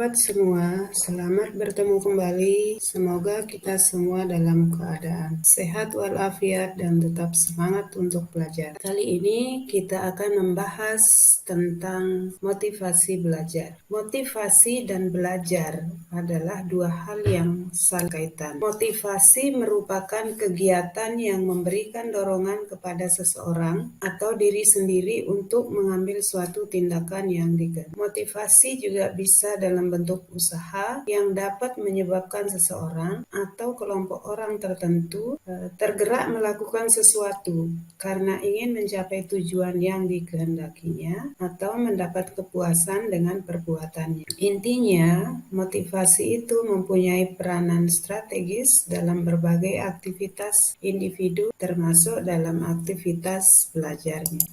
sahabat semua, selamat bertemu kembali. Semoga kita semua dalam keadaan sehat walafiat dan tetap semangat untuk belajar. Kali ini kita akan membahas tentang motivasi belajar. Motivasi dan belajar adalah dua hal yang saling kaitan. Motivasi merupakan kegiatan yang memberikan dorongan kepada seseorang atau diri sendiri untuk mengambil suatu tindakan yang dikenal. Motivasi juga bisa dalam bentuk usaha yang dapat menyebabkan seseorang atau kelompok orang tertentu tergerak melakukan sesuatu karena ingin mencapai tujuan yang dikehendakinya atau mendapat kepuasan dengan perbuatannya. Intinya, motivasi itu mempunyai peranan strategis dalam berbagai aktivitas individu termasuk dalam aktivitas belajarnya.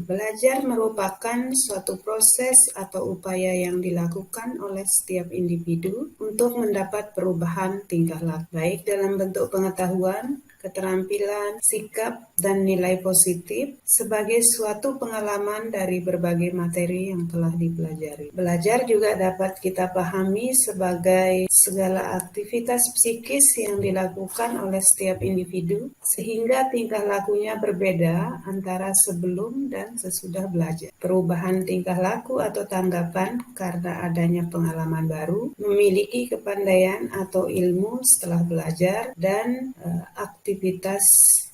Belajar merupakan suatu proses atau upaya yang dilakukan oleh setiap individu untuk mendapat perubahan tingkah laku, baik dalam bentuk pengetahuan, keterampilan, sikap, dan nilai positif sebagai suatu pengalaman dari berbagai materi yang telah dipelajari. Belajar juga dapat kita pahami sebagai segala aktivitas psikis yang dilakukan oleh setiap individu sehingga tingkah lakunya berbeda antara sebelum dan sesudah belajar. Perubahan tingkah laku atau tanggapan karena adanya pengalaman baru, memiliki kepandaian atau ilmu setelah belajar, dan aktivitas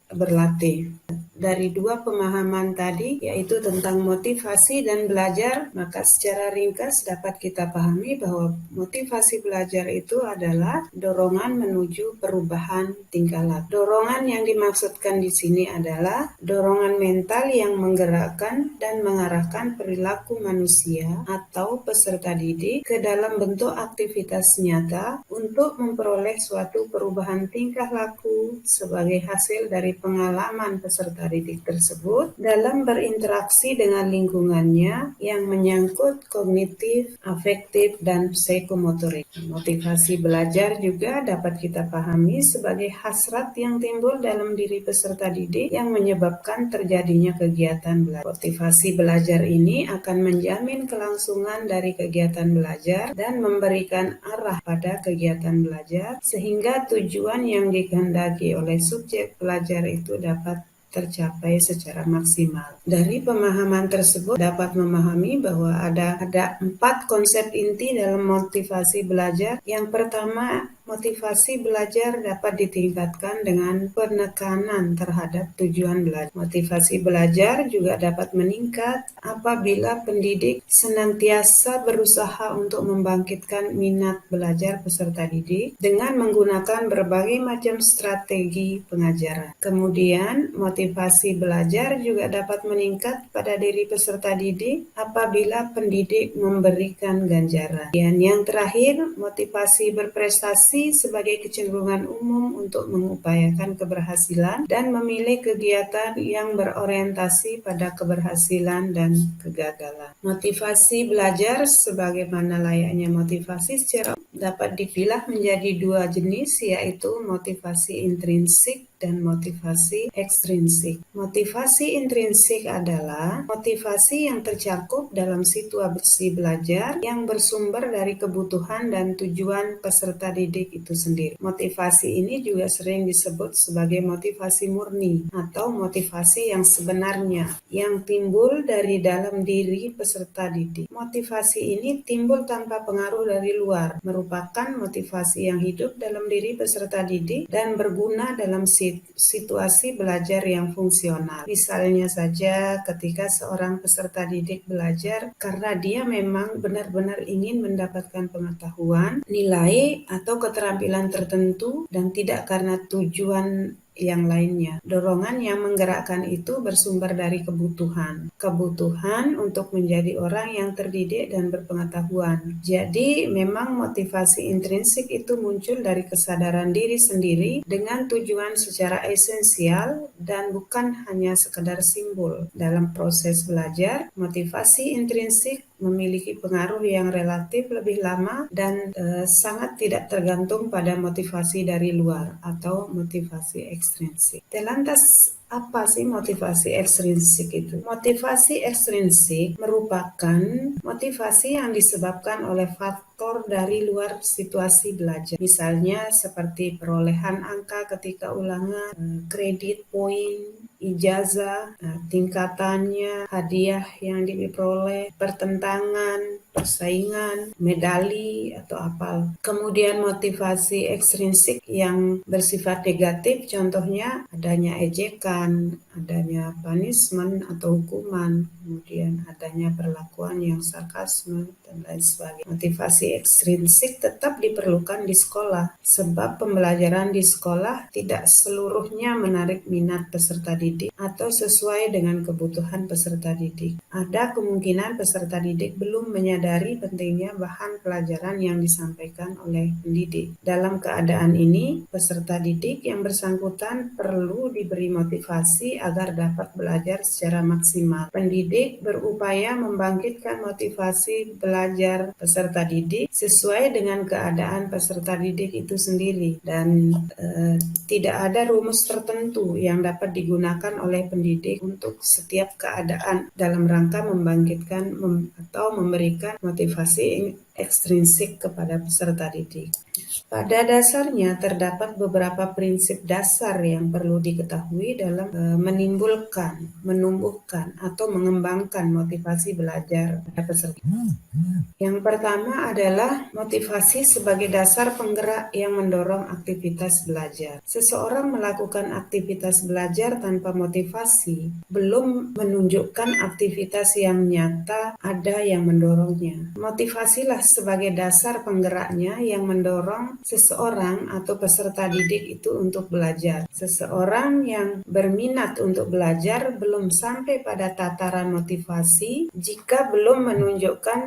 berlatih. Dari dua pemahaman tadi, yaitu tentang motivasi dan belajar, maka secara ringkas dapat kita pahami bahwa motivasi belajar itu adalah dorongan menuju perubahan tingkah laku. Dorongan yang dimaksudkan di sini adalah dorongan mental yang menggerakkan dan mengarahkan perilaku manusia atau peserta didik ke dalam bentuk aktivitas nyata untuk memperoleh suatu perubahan tingkah laku sebagai hasil dari pengalaman peserta didik tersebut dalam berinteraksi dengan lingkungannya yang menyangkut kognitif, afektif, dan psikomotorik. Motivasi belajar juga dapat kita pahami sebagai hasrat yang timbul dalam diri peserta didik yang menyebabkan terjadinya kegiatan belajar. Motivasi belajar ini akan menjamin kelangsungan dari kegiatan belajar dan memberikan arah pada kegiatan belajar sehingga tujuan yang dikehendaki oleh subjek belajar itu dapat tercapai secara maksimal. Dari pemahaman tersebut dapat memahami bahwa ada 4 konsep inti dalam motivasi belajar. Yang pertama, motivasi belajar dapat ditingkatkan dengan penekanan terhadap tujuan belajar. Motivasi belajar juga dapat meningkat apabila pendidik senantiasa berusaha untuk membangkitkan minat belajar peserta didik dengan menggunakan berbagai macam strategi pengajaran. Kemudian, motivasi belajar juga dapat meningkat pada diri peserta didik apabila pendidik memberikan ganjaran. Dan yang terakhir, motivasi berprestasi sebagai kecenderungan umum untuk mengupayakan keberhasilan dan memilih kegiatan yang berorientasi pada keberhasilan dan kegagalan. Motivasi belajar sebagaimana layaknya motivasi secara dapat dipilah menjadi dua jenis, yaitu motivasi intrinsik dan motivasi ekstrinsik. Motivasi intrinsik adalah motivasi yang tercakup dalam situasi belajar yang bersumber dari kebutuhan dan tujuan peserta didik itu sendiri. Motivasi ini juga sering disebut sebagai motivasi murni atau motivasi yang sebenarnya yang timbul dari dalam diri peserta didik. Motivasi ini timbul tanpa pengaruh dari luar, merupakan motivasi yang hidup dalam diri peserta didik dan berguna dalam situasi belajar yang fungsional. Misalnya saja ketika seorang peserta didik belajar karena dia memang benar-benar ingin mendapatkan pengetahuan, nilai, atau keterampilan tertentu dan tidak karena tujuan yang lainnya. Dorongan yang menggerakkan itu bersumber dari kebutuhan. Kebutuhan untuk menjadi orang yang terdidik dan berpengetahuan. Jadi memang motivasi intrinsik itu muncul dari kesadaran diri sendiri dengan tujuan secara esensial dan bukan hanya sekedar simbol. Dalam proses belajar, motivasi intrinsik memiliki pengaruh yang relatif lebih lama dan sangat tidak tergantung pada motivasi dari luar atau motivasi ekstrinsik. Lantas apa sih motivasi ekstrinsik itu? Motivasi ekstrinsik merupakan motivasi yang disebabkan oleh faktor dari luar situasi belajar. Misalnya seperti perolehan angka ketika ulangan, kredit poin, ijazah, tingkatannya, hadiah yang diperoleh, pertentangan, persaingan, medali, atau apa. Kemudian motivasi ekstrinsik yang bersifat negatif, contohnya adanya ejekan, adanya punishment atau hukuman, kemudian adanya perlakuan yang sarkasme, dan lain sebagainya. Motivasi ekstrinsik tetap diperlukan di sekolah, sebab pembelajaran di sekolah tidak seluruhnya menarik minat peserta didik atau sesuai dengan kebutuhan peserta didik. Ada kemungkinan peserta didik belum menyadari pentingnya bahan pelajaran yang disampaikan oleh pendidik. Dalam keadaan ini, peserta didik yang bersangkutan perlu diberi motivasi agar dapat belajar secara maksimal. Pendidik berupaya membangkitkan motivasi belajar peserta didik sesuai dengan keadaan peserta didik itu sendiri, dan tidak ada rumus tertentu yang dapat digunakan oleh pendidik untuk setiap keadaan dalam rangka membangkitkan atau memberikan motivasi ekstrinsik kepada peserta didik. Pada dasarnya terdapat beberapa prinsip dasar yang perlu diketahui dalam menumbuhkan atau mengembangkan motivasi belajar pada peserta. Yang pertama adalah motivasi sebagai dasar penggerak yang mendorong aktivitas belajar. Seseorang melakukan aktivitas belajar tanpa motivasi belum menunjukkan aktivitas yang nyata ada yang mendorongnya. Motivasilah sebagai dasar penggeraknya yang mendorong seseorang atau peserta didik itu untuk belajar. Seseorang yang berminat untuk belajar belum sampai pada tataran motivasi jika belum menunjukkan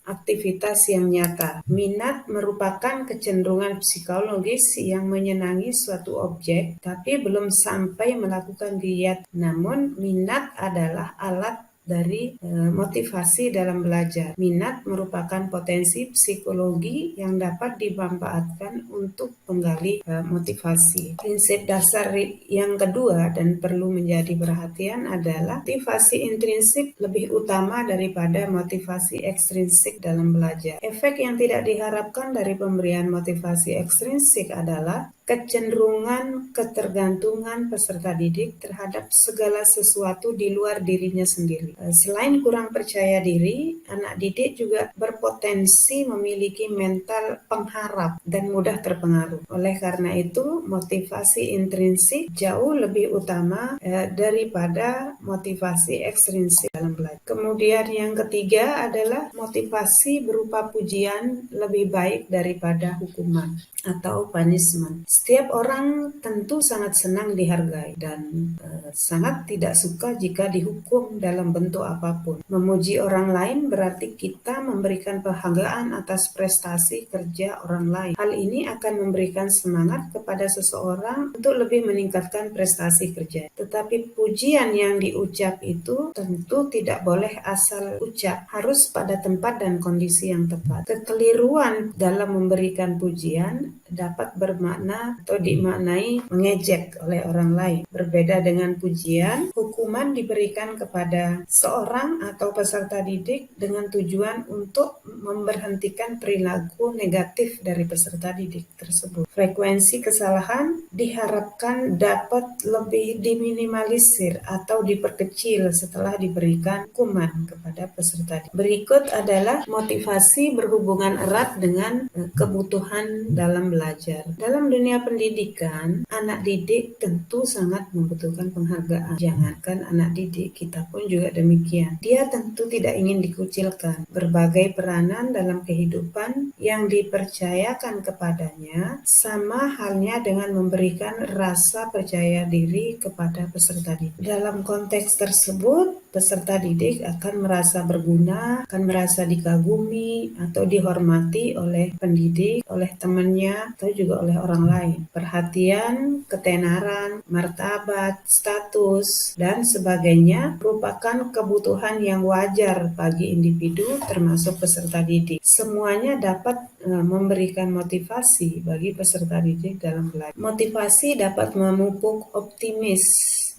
aktivitas yang nyata. Minat merupakan kecenderungan psikologis yang menyenangi suatu objek, tapi belum sampai melakukan giat. Namun, minat adalah alat dari motivasi dalam belajar. Minat merupakan potensi psikologi yang dapat dimanfaatkan untuk menggali motivasi. Prinsip dasar yang kedua dan perlu menjadi perhatian adalah motivasi intrinsik lebih utama daripada motivasi ekstrinsik dalam belajar. Efek yang tidak diharapkan dari pemberian motivasi ekstrinsik adalah kecenderungan ketergantungan peserta didik terhadap segala sesuatu di luar dirinya sendiri. Selain kurang percaya diri, anak didik juga berpotensi memiliki mental pengharap dan mudah terpengaruh. Oleh karena itu, motivasi intrinsik jauh lebih utama daripada motivasi ekstrinsik dalam belajar. Kemudian yang ketiga adalah motivasi berupa pujian lebih baik daripada hukuman atau punishment. Setiap orang tentu sangat senang dihargai dan sangat tidak suka jika dihukum dalam bentuk apapun. Memuji orang lain berarti kita memberikan penghargaan atas prestasi kerja orang lain. Hal ini akan memberikan semangat kepada seseorang untuk lebih meningkatkan prestasi kerja. Tetapi pujian yang diucap itu tentu tidak boleh asal ucap, harus pada tempat dan kondisi yang tepat. Kekeliruan dalam memberikan pujian dapat bermakna atau dimaknai mengejek oleh orang lain. Berbeda dengan pujian, hukuman diberikan kepada seorang atau peserta didik dengan tujuan untuk memberhentikan perilaku negatif dari peserta didik tersebut. Frekuensi kesalahan diharapkan dapat lebih diminimalisir atau diperkecil setelah diberikan hukuman kepada peserta didik. Berikut adalah motivasi berhubungan erat dengan kebutuhan dalam belajar. Dalam dunia pendidikan, anak didik tentu sangat membutuhkan penghargaan. Jangankan anak didik, kita pun juga demikian. Dia tentu tidak ingin dikucilkan. Berbagai peranan dalam kehidupan yang dipercayakan kepadanya sama halnya dengan memberikan rasa percaya diri kepada peserta didik. Dalam konteks tersebut, peserta didik akan merasa berguna, akan merasa dikagumi atau dihormati oleh pendidik, oleh temannya, atau juga oleh orang lain. Perhatian, ketenaran, martabat, status, dan sebagainya merupakan kebutuhan yang wajar bagi individu termasuk peserta didik. Semuanya dapat memberikan motivasi bagi peserta didik dalam belajar. Motivasi dapat memupuk optimis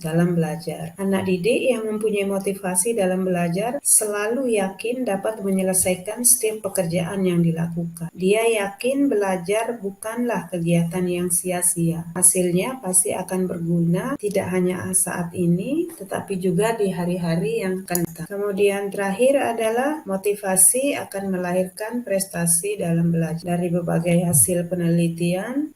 dalam belajar. Anak didik yang mempunyai motivasi dalam belajar selalu yakin dapat menyelesaikan setiap pekerjaan yang dilakukan. Dia yakin belajar bukanlah kegiatan yang sia-sia. Hasilnya pasti akan berguna tidak hanya saat ini, tetapi juga di hari-hari yang akan datang. Kemudian terakhir adalah motivasi akan melahirkan prestasi dalam belajar. Dari berbagai hasil penelitian,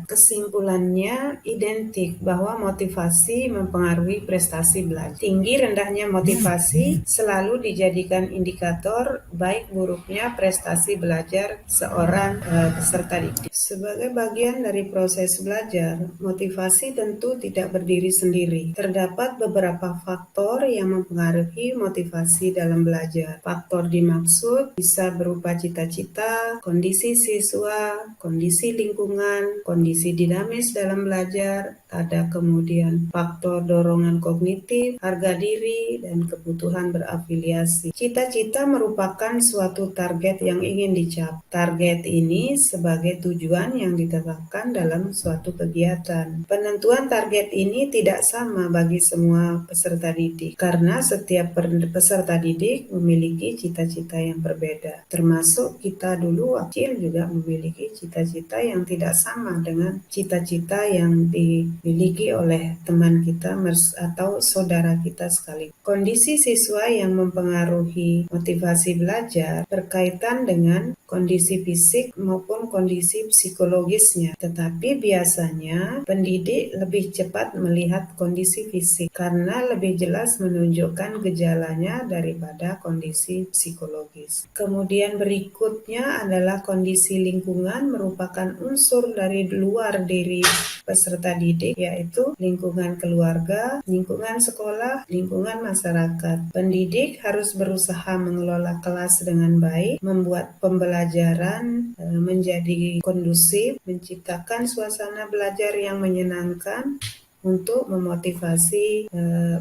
kesimpulannya identik bahwa motivasi mempengaruhi prestasi belajar. Tinggi rendahnya motivasi selalu dijadikan indikator baik buruknya prestasi belajar seorang peserta didik. Sebagai bagian dari proses belajar, motivasi tentu tidak berdiri sendiri. Terdapat beberapa faktor yang mempengaruhi motivasi dalam belajar. Faktor dimaksud bisa berupa cita-cita, kondisi siswa, kondisi lingkungan, kondisi dinamis dalam belajar, ada kemudian faktor dorongan kognitif, harga diri, dan kebutuhan berafiliasi. Cita-cita merupakan suatu target yang ingin dicapai. Target ini sebagai tujuan yang ditetapkan dalam suatu kegiatan. Penentuan target ini tidak sama bagi semua peserta didik, karena setiap peserta didik memiliki cita-cita yang berbeda. Termasuk kita dulu kecil juga memiliki cita-cita yang tidak sama dengan cita-cita yang dimiliki oleh teman kita atau saudara kita sekali. Kondisi siswa yang mempengaruhi motivasi belajar berkaitan dengan kondisi fisik maupun kondisi psikologisnya. Tetapi biasanya pendidik lebih cepat melihat kondisi fisik karena lebih jelas menunjukkan gejalanya daripada kondisi psikologis. Kemudian berikutnya adalah kondisi lingkungan, merupakan unsur dari luar diri peserta didik, yaitu lingkungan keluarga, lingkungan sekolah, lingkungan masyarakat. Pendidik harus berusaha mengelola kelas dengan baik, membuat pembelajaran menjadi kondusif, menciptakan suasana belajar yang menyenangkan, untuk memotivasi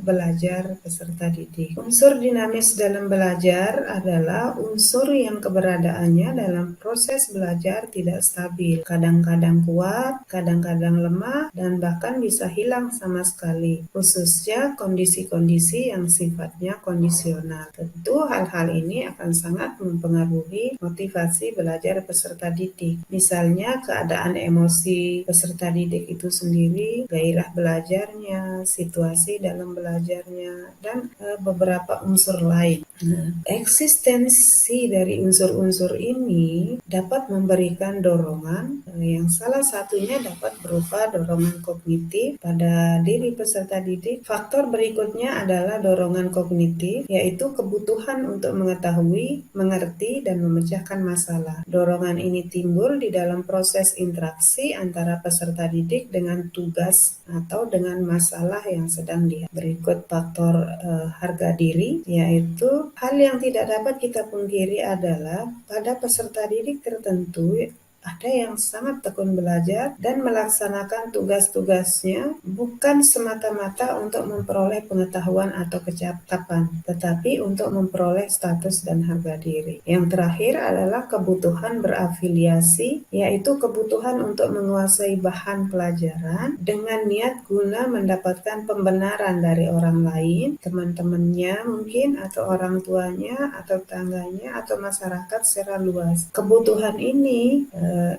belajar peserta didik. Unsur dinamis dalam belajar adalah unsur yang keberadaannya dalam proses belajar tidak stabil. Kadang-kadang kuat, kadang-kadang lemah, dan bahkan bisa hilang sama sekali. Khususnya kondisi-kondisi yang sifatnya kondisional. Tentu hal-hal ini akan sangat mempengaruhi motivasi belajar peserta didik. Misalnya keadaan emosi peserta didik itu sendiri, gairah belajarnya, situasi dalam belajarnya, dan beberapa unsur lain. Eksistensi dari unsur-unsur ini dapat memberikan dorongan, yang salah satunya dapat berupa dorongan kognitif pada diri peserta didik. Faktor berikutnya adalah dorongan kognitif, yaitu kebutuhan untuk mengetahui, mengerti, dan memecahkan masalah. Dorongan ini timbul di dalam proses interaksi antara peserta didik dengan tugas atau dengan masalah yang sedang dihadapi. Berikut faktor harga diri, yaitu hal yang tidak dapat kita pungkiri adalah pada peserta didik tertentu ada yang sangat tekun belajar dan melaksanakan tugas-tugasnya bukan semata-mata untuk memperoleh pengetahuan atau kecakapan, tetapi untuk memperoleh status dan harga diri. Yang terakhir adalah kebutuhan berafiliasi, yaitu kebutuhan untuk menguasai bahan pelajaran dengan niat guna mendapatkan pembenaran dari orang lain, teman-temannya mungkin, atau orang tuanya, atau tangganya, atau masyarakat secara luas. Kebutuhan ini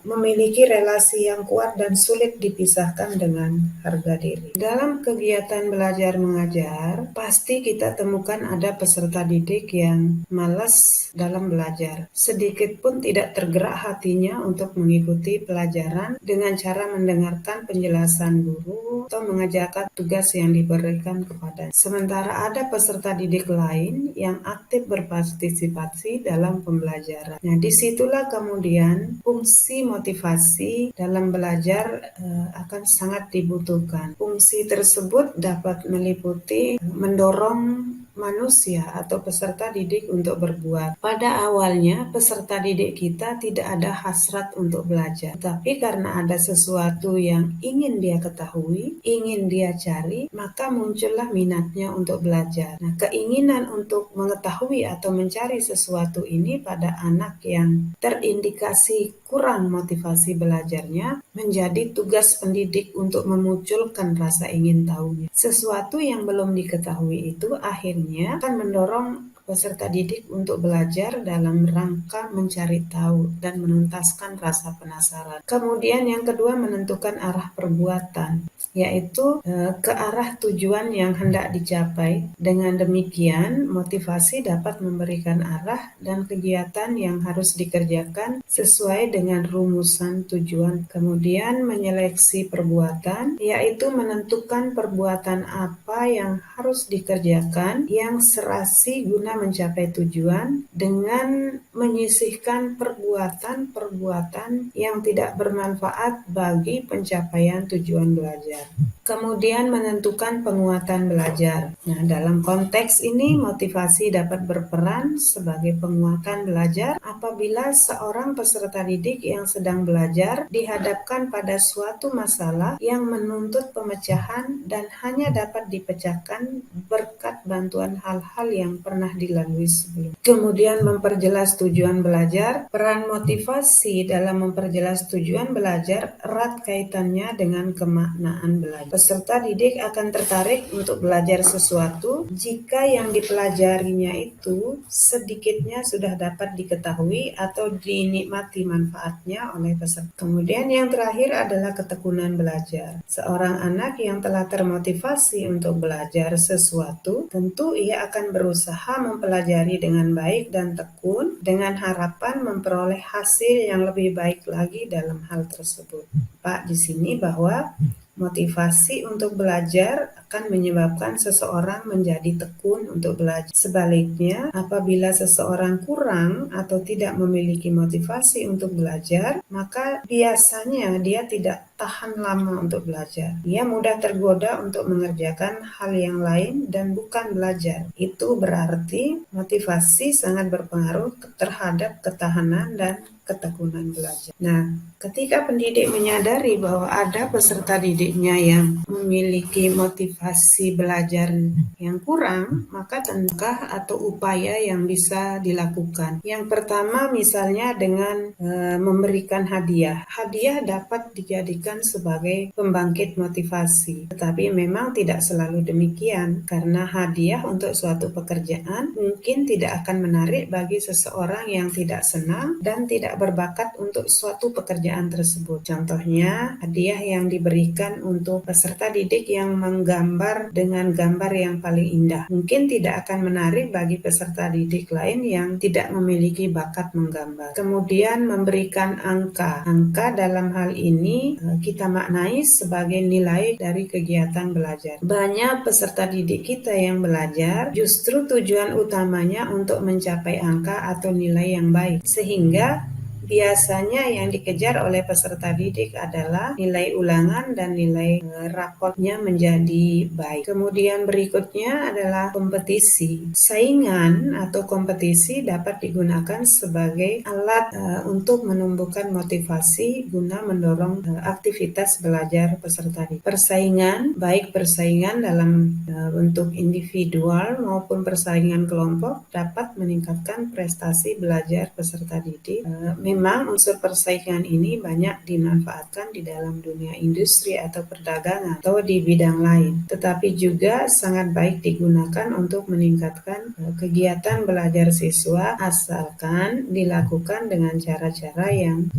memiliki relasi yang kuat dan sulit dipisahkan dengan harga diri. Dalam kegiatan belajar mengajar, pasti kita temukan ada peserta didik yang malas dalam belajar. Sedikit pun tidak tergerak hatinya untuk mengikuti pelajaran dengan cara mendengarkan penjelasan guru atau mengerjakan tugas yang diberikan kepadanya. Sementara ada peserta didik lain yang aktif berpartisipasi dalam pembelajaran. Nah, disitulah kemudian fungsi motivasi dalam belajar akan sangat dibutuhkan. Fungsi tersebut dapat meliputi mendorong manusia atau peserta didik untuk berbuat. Pada awalnya, peserta didik kita tidak ada hasrat untuk belajar, tapi karena ada sesuatu yang ingin dia ketahui, ingin dia cari, maka muncullah minatnya untuk belajar. Nah, keinginan untuk mengetahui atau mencari sesuatu ini pada anak yang terindikasi kurang motivasi belajarnya, menjadi tugas pendidik untuk memunculkan rasa ingin tahunya. Sesuatu yang belum diketahui itu akhirnya akan mendorong peserta didik untuk belajar dalam rangka mencari tahu dan menuntaskan rasa penasaran. Kemudian yang kedua, menentukan arah perbuatan, yaitu ke arah tujuan yang hendak dicapai. Dengan demikian, motivasi dapat memberikan arah dan kegiatan yang harus dikerjakan sesuai dengan rumusan tujuan. Kemudian menyeleksi perbuatan, yaitu menentukan perbuatan apa yang harus dikerjakan yang serasi guna mencapai tujuan, dengan menyisihkan perbuatan-perbuatan yang tidak bermanfaat bagi pencapaian tujuan belajar. Kemudian menentukan penguatan belajar. Nah, dalam konteks ini motivasi dapat berperan sebagai penguatan belajar apabila seorang peserta didik yang sedang belajar dihadapkan pada suatu masalah yang menuntut pemecahan dan hanya dapat dipecahkan berkat bantuan hal-hal yang pernah dilalui sebelumnya. Kemudian memperjelas tujuan belajar. Peran motivasi dalam memperjelas tujuan belajar erat kaitannya dengan kemaknaan belajar. Peserta didik akan tertarik untuk belajar sesuatu jika yang dipelajarinya itu sedikitnya sudah dapat diketahui atau dinikmati manfaatnya oleh peserta. Kemudian yang terakhir adalah ketekunan belajar. Seorang anak yang telah termotivasi untuk belajar sesuatu, tentu ia akan berusaha mempelajari dengan baik dan tekun dengan harapan memperoleh hasil yang lebih baik lagi dalam hal tersebut. Pak di sini bahwa motivasi untuk belajar akan menyebabkan seseorang menjadi tekun untuk belajar. Sebaliknya, apabila seseorang kurang atau tidak memiliki motivasi untuk belajar, maka biasanya dia tidak tahan lama untuk belajar. Ia mudah tergoda untuk mengerjakan hal yang lain dan bukan belajar. Itu berarti motivasi sangat berpengaruh terhadap ketahanan dan ketekunan belajar. Nah, ketika pendidik menyadari bahwa ada peserta didiknya yang memiliki motivasi belajar yang kurang, maka tengkah atau upaya yang bisa dilakukan. Yang pertama misalnya dengan memberikan hadiah. Hadiah dapat dijadikan sebagai pembangkit motivasi, tetapi memang tidak selalu demikian, karena hadiah untuk suatu pekerjaan mungkin tidak akan menarik bagi seseorang yang tidak senang dan tidak berbakat untuk suatu pekerjaan tersebut. Contohnya, hadiah yang diberikan untuk peserta didik yang menggambar dengan gambar yang paling indah mungkin tidak akan menarik bagi peserta didik lain yang tidak memiliki bakat menggambar. Kemudian memberikan angka. Angka dalam hal ini kita maknai sebagai nilai dari kegiatan belajar. Banyak peserta didik kita yang belajar justru tujuan utamanya untuk mencapai angka atau nilai yang baik, sehingga biasanya yang dikejar oleh peserta didik adalah nilai ulangan dan nilai raportnya menjadi baik. Kemudian berikutnya adalah kompetisi. Saingan atau kompetisi dapat digunakan sebagai alat untuk menumbuhkan motivasi guna mendorong aktivitas belajar peserta didik. Persaingan, baik persaingan dalam bentuk individual maupun persaingan kelompok, dapat meningkatkan prestasi belajar peserta didik. Memang unsur persaingan ini banyak dimanfaatkan di dalam dunia industri atau perdagangan atau di bidang lain, tetapi juga sangat baik digunakan untuk meningkatkan kegiatan belajar siswa asalkan dilakukan dengan cara-cara yang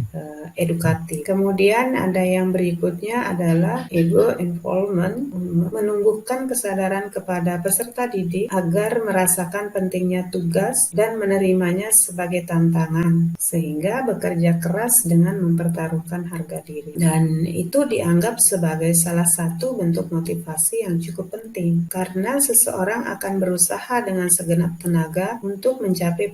edukatif. Kemudian ada yang berikutnya adalah ego involvement, menumbuhkan kesadaran kepada peserta didik agar merasakan pentingnya tugas dan menerimanya sebagai tantangan, sehingga bekerja keras dengan mempertaruhkan harga diri. Dan itu dianggap sebagai salah satu bentuk motivasi yang cukup penting, karena seseorang akan berusaha dengan segenap tenaga untuk mencapai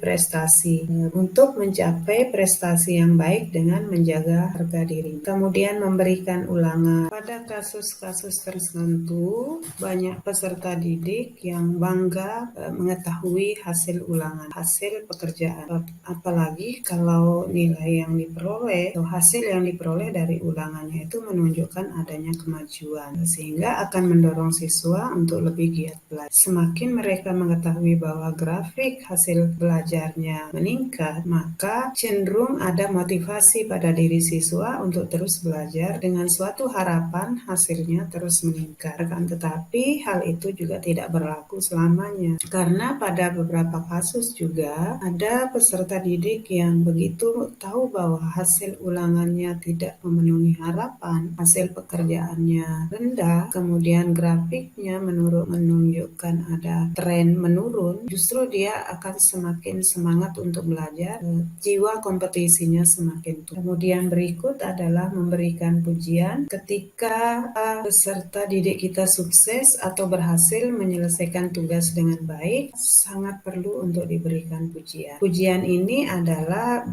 prestasi yang baik dengan menjaga harga diri. Kemudian memberikan ulangan. Pada kasus-kasus tertentu, banyak peserta didik yang bangga mengetahui hasil ulangan, hasil pekerjaan. Apalagi kalau nilai yang diperoleh atau hasil yang diperoleh dari ulangannya itu menunjukkan adanya kemajuan, sehingga akan mendorong siswa untuk lebih giat belajar. Semakin mereka mengetahui bahwa grafik hasil belajarnya meningkat, maka cenderung ada motivasi pada diri siswa untuk terus belajar dengan suatu harapan hasilnya terus meningkat. Akan tetapi hal itu juga tidak berlaku selamanya, karena pada beberapa kasus juga ada peserta didik yang begitu tahu bahwa hasil ulangannya tidak memenuhi harapan, hasil pekerjaannya rendah, kemudian grafiknya menunjukkan ada tren menurun, justru dia akan semakin semangat untuk belajar, jiwa kompetisinya semakin tumbuh. Kemudian berikut adalah memberikan pujian. Ketika peserta didik kita sukses atau berhasil menyelesaikan tugas dengan baik, sangat perlu untuk diberikan pujian. Pujian ini adalah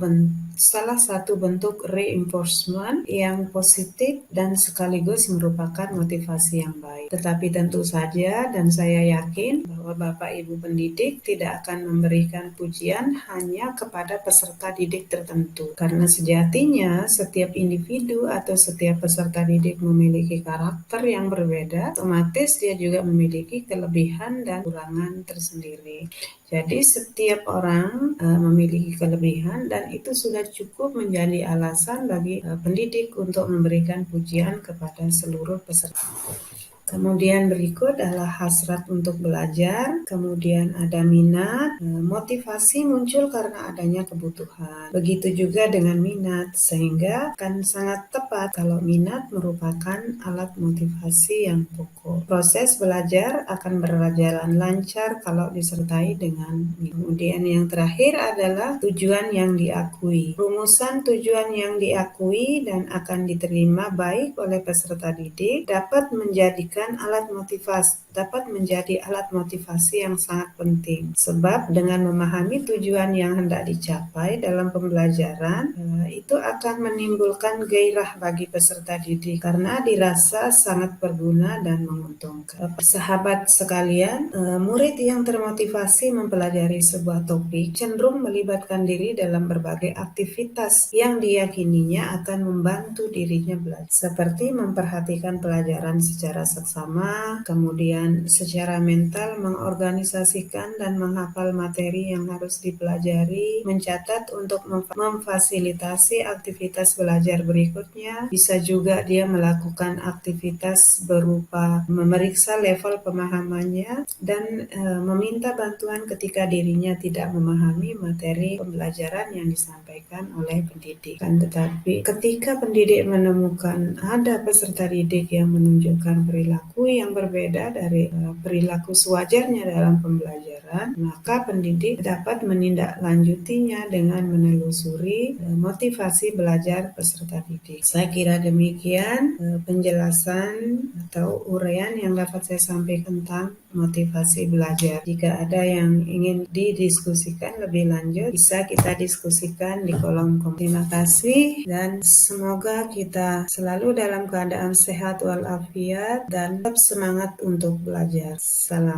salah satu bentuk reinforcement yang positif dan sekaligus merupakan motivasi yang baik. Tetapi tentu saja, dan saya yakin bahwa Bapak Ibu pendidik tidak akan memberikan pujian hanya kepada peserta didik tertentu, karena sejatinya setiap individu atau setiap peserta didik memiliki karakter yang berbeda, otomatis dia juga memiliki kelebihan dan kekurangan tersendiri. Jadi setiap orang memiliki kelebihan, dan itu sudah cukup menjadi alasan bagi pendidik untuk memberikan pujian kepada seluruh peserta. Kemudian berikut adalah hasrat untuk belajar, kemudian ada minat, motivasi muncul karena adanya kebutuhan. Begitu juga dengan minat, sehingga akan sangat tepat kalau minat merupakan alat motivasi yang pokok. Proses belajar akan berjalan lancar kalau disertai dengan minat. Kemudian yang terakhir adalah tujuan yang diakui. Rumusan tujuan yang diakui dan akan diterima baik oleh peserta didik dapat menjadi alat motivasi yang sangat penting, sebab dengan memahami tujuan yang hendak dicapai dalam pembelajaran, itu akan menimbulkan gairah bagi peserta didik karena dirasa sangat berguna dan menguntungkan. Sahabat sekalian, murid yang termotivasi mempelajari sebuah topik cenderung melibatkan diri dalam berbagai aktivitas yang diyakininya akan membantu dirinya belajar, seperti memperhatikan pelajaran secara seksama, kemudian secara mental mengorganisasikan dan menghafal materi yang harus dipelajari, mencatat untuk memfasilitasi aktivitas belajar berikutnya. Bisa juga dia melakukan aktivitas berupa memeriksa level pemahamannya dan meminta bantuan ketika dirinya tidak memahami materi pembelajaran yang disampaikan oleh pendidik. Tetapi ketika pendidik menemukan ada peserta didik yang menunjukkan perilaku yang berbeda dari perilaku sewajarnya dalam pembelajaran, maka pendidik dapat menindaklanjutinya dengan menelusuri motivasi belajar peserta didik. Saya kira demikian penjelasan atau uraian yang dapat saya sampaikan tentang motivasi belajar. Jika ada yang ingin didiskusikan lebih lanjut, bisa kita diskusikan di kolom komentar. Terima kasih dan semoga kita selalu dalam keadaan sehat walafiat dan tetap semangat untuk belajar. Salam.